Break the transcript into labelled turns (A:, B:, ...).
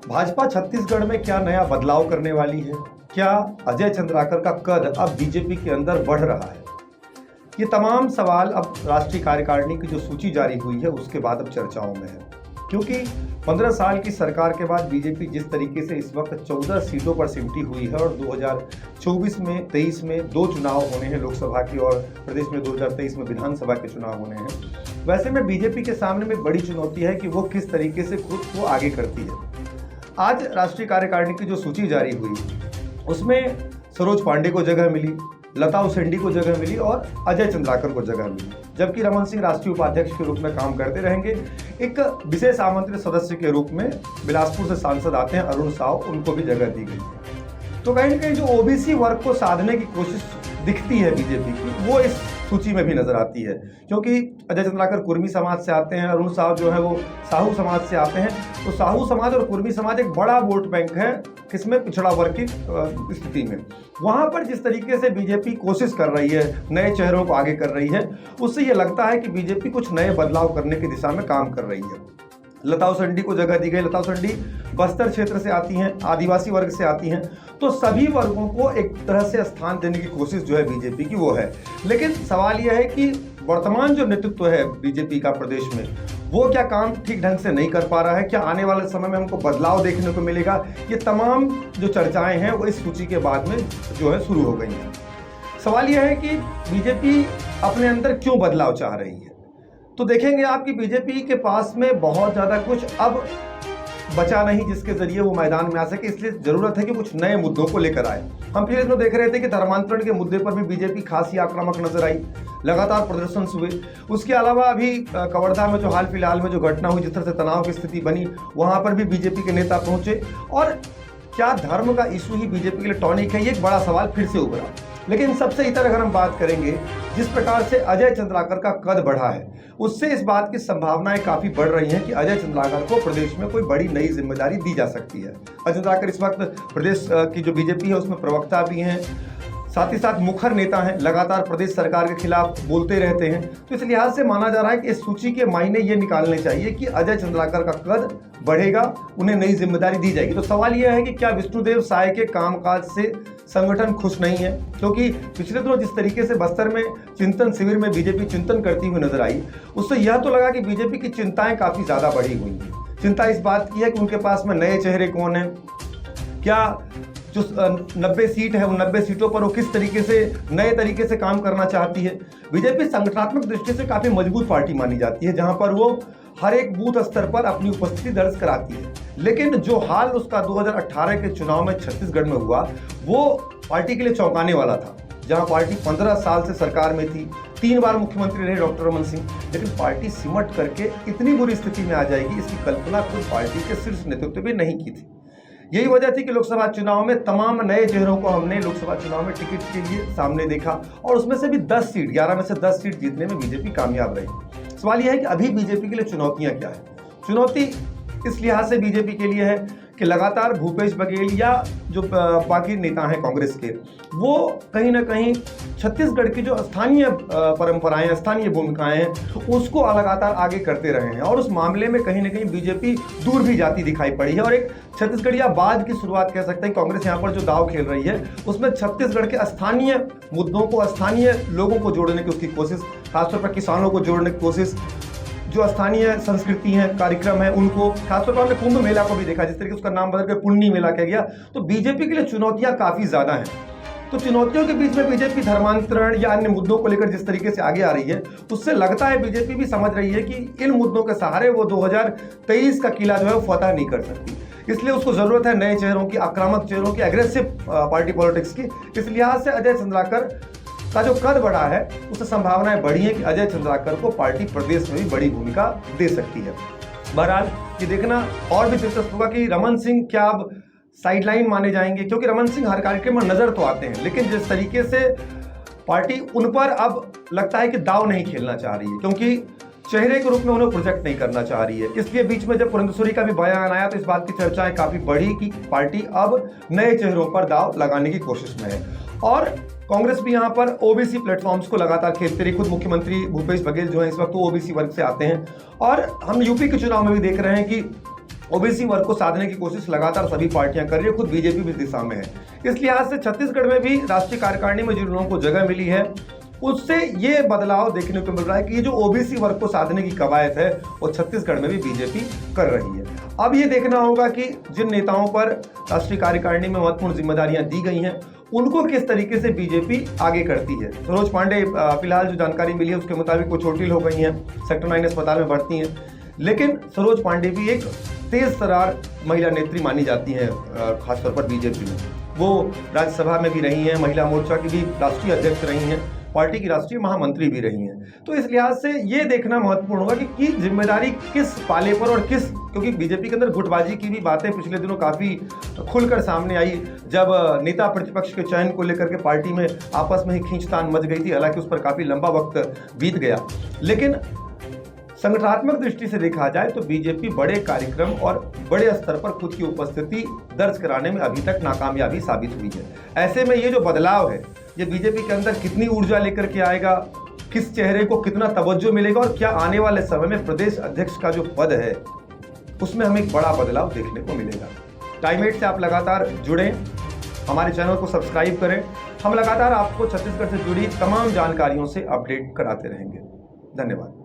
A: भाजपा छत्तीसगढ़ में क्या नया बदलाव करने वाली है? क्या अजय चंद्राकर का कद अब बीजेपी के अंदर बढ़ रहा है? ये तमाम सवाल अब राष्ट्रीय कार्यकारिणी की जो सूची जारी हुई है उसके बाद अब चर्चाओं में है, क्योंकि 15 साल की सरकार के बाद बीजेपी जिस तरीके से इस वक्त 14 सीटों पर सिमटी हुई है और 2024 में 23 में 2 चुनाव होने हैं लोकसभा की और प्रदेश में 2023 में विधानसभा के चुनाव होने हैं। वैसे में बीजेपी के सामने में बड़ी चुनौती है कि वो किस तरीके से खुद को आगे करती है। आज राष्ट्रीय कार्यकारिणी की जो सूची जारी हुई उसमें सरोज पांडे को जगह मिली, लता उसेंडी को जगह मिली और अजय चंद्राकर को जगह मिली, जबकि रमन सिंह राष्ट्रीय उपाध्यक्ष के रूप में काम करते रहेंगे। एक विशेष आमंत्रित सदस्य के रूप में बिलासपुर से सांसद आते हैं अरुण साव, उनको भी जगह दी गई है। तो कहीं ना कहीं जो ओबीसी वर्ग को साधने की कोशिश दिखती है बीजेपी की, वो इस सूची में भी नजर आती है, क्योंकि अजय चंद्राकर कुर्मी समाज से आते हैं, अरुण साव जो है वो साहू समाज से आते हैं। तो साहू समाज और कुर्मी समाज एक बड़ा वोट बैंक है किसमें, पिछड़ा वर्ग की स्थिति में। वहां पर जिस तरीके से बीजेपी कोशिश कर रही है, नए चेहरों को आगे कर रही है, उससे ये लगता है कि बीजेपी कुछ नए बदलाव करने की दिशा में काम कर रही है। लता उसेंडी को जगह दी गई। लता उसेंडी बस्तर क्षेत्र से आती हैं, आदिवासी वर्ग से आती हैं, तो सभी वर्गों को एक तरह से स्थान देने की कोशिश जो है बीजेपी की वो है। लेकिन सवाल यह है कि वर्तमान जो नेतृत्व है बीजेपी का प्रदेश में, वो क्या काम ठीक ढंग से नहीं कर पा रहा है? क्या आने वाले समय में हमको बदलाव देखने को मिलेगा? ये तमाम जो चर्चाएं हैं वो इस सूची के बाद में जो है शुरू हो गई हैं। सवाल यह है कि बीजेपी अपने अंदर क्यों बदलाव चाह रही है? तो देखेंगे आप कि बीजेपी के पास में बहुत ज़्यादा कुछ अब बचा नहीं जिसके जरिए वो मैदान में आ सके, इसलिए जरूरत है कि कुछ नए मुद्दों को लेकर आए। हम फिर इसमें देख रहे थे कि धर्मांतरण के मुद्दे पर भी बीजेपी खासी आक्रामक नजर आई, लगातार प्रदर्शन हुए। उसके अलावा अभी कवर्धा में जो हाल फिलहाल में जो घटना हुई, जिस तरह से तनाव की स्थिति बनी, वहां पर भी बीजेपी के नेता पहुंचे। और क्या धर्म का इशू ही बीजेपी के लिए टॉनिक है, ये एक बड़ा सवाल फिर से उभरा। लेकिन सबसे इतर अगर हम बात करेंगे, जिस प्रकार से अजय चंद्राकर का कद बढ़ा है, उससे इस बात की संभावनाएं काफी बढ़ रही हैं कि अजय चंद्राकर को प्रदेश में कोई बड़ी नई जिम्मेदारी दी जा सकती है। अजय चंद्राकर इस वक्त प्रदेश की जो बीजेपी है उसमें प्रवक्ता भी हैं, साथ ही साथ मुखर नेता हैं, लगातार प्रदेश सरकार के खिलाफ बोलते रहते हैं। तो इस लिहाज से माना जा रहा है कि इस सूची के मायने ये निकालने चाहिए कि अजय चंद्राकर का कद बढ़ेगा, उन्हें नई जिम्मेदारी दी जाएगी। तो सवाल यह है कि क्या विष्णुदेव साय के कामकाज से संगठन खुश नहीं है? क्योंकि पिछले दिनों जिस तरीके से बस्तर में चिंतन शिविर में बीजेपी चिंतन करती हुई नजर आई, उससे यह तो लगा कि बीजेपी की चिंताएं काफी ज्यादा बढ़ी हुई हैं। चिंता इस बात की है कि उनके पास में नए चेहरे कौन हैं, क्या जो 90 सीट है उन 90 सीटों पर वो किस तरीके से नए तरीके से काम करना चाहती है। बीजेपी संगठनात्मक दृष्टि से काफी मजबूत पार्टी मानी जाती है, जहां पर वो हर एक बूथ स्तर पर अपनी उपस्थिति दर्ज कराती है। लेकिन जो हाल उसका 2018 के चुनाव में छत्तीसगढ़ में हुआ, वो पार्टी के लिए चौंकाने वाला था, जहां पार्टी 15 साल से सरकार में थी, 3 बार मुख्यमंत्री रहे डॉक्टर रमन सिंह, लेकिन पार्टी सिमट करके इतनी बुरी स्थिति में आ जाएगी, इसकी कल्पना खुद पार्टी के शीर्ष नेतृत्व भी नहीं की थी। यही वजह थी कि लोकसभा चुनाव में तमाम नए चेहरों को हमने लोकसभा चुनाव में टिकट के लिए सामने देखा और उसमें से भी 10 सीट, 11 में से 10 सीट जीतने में बीजेपी कामयाब रही। सवाल यह है कि अभी बीजेपी के लिए चुनौतियां क्या है? चुनौती इस लिहाज से बीजेपी के लिए है कि लगातार भूपेश बघेल या जो बाकी नेता हैं कांग्रेस के, वो कहीं ना कहीं छत्तीसगढ़ की जो स्थानीय परंपराएं, स्थानीय भूमिकाएं हैं, उसको लगातार आगे करते रहे हैं और उस मामले में कहीं ना कहीं बीजेपी दूर भी जाती दिखाई पड़ी है। और एक छत्तीसगढ़िया बाद की शुरुआत कह सकते हैं। कांग्रेस यहाँ पर जो दाव खेल रही है उसमें छत्तीसगढ़ के स्थानीय मुद्दों को, स्थानीय लोगों को जोड़ने की उसकी कोशिश, खासतौर पर किसानों को जोड़ने की कोशिश, जो स्थानीय संस्कृति है, कार्यक्रम है, उनको, खासतौर पर हमने कुंभ मेला को भी देखा, जिस तरीके उसका नाम बदल के पुन्नी मेला किया गया। तो बीजेपी के लिए चुनौतियां काफी ज्यादा हैं। तो चुनौतियों के बीच में बीजेपी धर्मांतरण या अन्य मुद्दों को लेकर जिस तरीके से आगे आ रही है, उससे लगता है बीजेपी भी समझ रही है कि इन मुद्दों के सहारे वो 2023 का किला जो है वो फतह नहीं कर सकती। इसलिए उसको जरूरत है नए चेहरों की, आक्रामक चेहरों की, एग्रेसिव पार्टी पॉलिटिक्स की। इस लिहाज से अजय चंद्राकर का जो कद बढ़ा है, उससे संभावनाएं बढ़ी है कि अजय चंद्राकर को पार्टी प्रदेश में भी बड़ी भूमिका दे सकती है। बहरहाल ये देखना और भी दिलचस्प होगा कि रमन सिंह क्या अब साइडलाइन माने जाएंगे, क्योंकि रमन सिंह हर कार्यक्रम में नजर तो आते हैं, लेकिन जिस तरीके से पार्टी उन पर अब लगता है कि दाव नहीं खेलना चाह रही है, क्योंकि चेहरे के रूप में उन्हें प्रोजेक्ट नहीं करना चाह रही है। इसलिए बीच में जब पुरंदेश्वरी का भी बयान आया तो इस बात की चर्चाएं काफी बढ़ी कि पार्टी अब नए चेहरों पर दाव लगाने की कोशिश में है। और कांग्रेस भी यहाँ पर ओबीसी प्लेटफॉर्म्स को लगातार खेलते रही। खुद मुख्यमंत्री भूपेश बघेल जो है इस वक्त तो ओबीसी वर्ग से आते हैं, और हम यूपी के चुनाव में भी देख रहे हैं कि ओबीसी वर्ग को साधने की कोशिश लगातार सभी पार्टियां कर रही है, खुद बीजेपी भी इस दिशा में है। इस लिहाज से छत्तीसगढ़ में भी राष्ट्रीय कार्यकारिणी में जिन लोगों को जगह मिली है उससे ये बदलाव देखने को मिल रहा है कि ये जो ओबीसी वर्ग को साधने की कवायद है वो छत्तीसगढ़ में भी बीजेपी कर रही है। अब ये देखना होगा कि जिन नेताओं पर राष्ट्रीय कार्यकारिणी में महत्वपूर्ण जिम्मेदारियां दी गई हैं उनको किस तरीके से बीजेपी आगे करती है। सरोज पांडे फिलहाल जो जानकारी मिली है उसके मुताबिक वो चोटिल हो गई हैं, सेक्टर 9 अस्पताल में भर्ती हैं, लेकिन सरोज पांडे भी एक तेज तर्रार महिला नेत्री मानी जाती हैं, खासतौर पर बीजेपी में। वो राज्यसभा में भी रही हैं, महिला मोर्चा की भी राष्ट्रीय अध्यक्ष रही हैं, पार्टी की राष्ट्रीय महामंत्री भी रही हैं। तो इस लिहाज से ये देखना महत्वपूर्ण होगा कि जिम्मेदारी किस पाले पर और किस, क्योंकि बीजेपी के अंदर गुटबाजी की भी बातें पिछले दिनों काफ़ी खुलकर सामने आई जब नेता प्रतिपक्ष के चयन को लेकर के पार्टी में आपस में ही खींचतान मच गई थी। हालांकि उस पर काफ़ी लंबा वक्त बीत गया, लेकिन संगठनात्मक दृष्टि से देखा जाए तो बीजेपी बड़े कार्यक्रम और बड़े स्तर पर खुद की उपस्थिति दर्ज कराने में अभी तक नाकामयाबी साबित हुई है। ऐसे में ये जो बदलाव है ये बीजेपी के अंदर कितनी ऊर्जा लेकर के आएगा, किस चेहरे को कितना तवज्जो मिलेगा और क्या आने वाले समय में प्रदेश अध्यक्ष का जो पद है उसमें हमें एक बड़ा बदलाव देखने को मिलेगा। टाइम 8 से आप लगातार जुड़ें, हमारे चैनल को सब्सक्राइब करें। हम लगातार आपको छत्तीसगढ़ से जुड़ी तमाम जानकारियों से अपडेट कराते रहेंगे। धन्यवाद।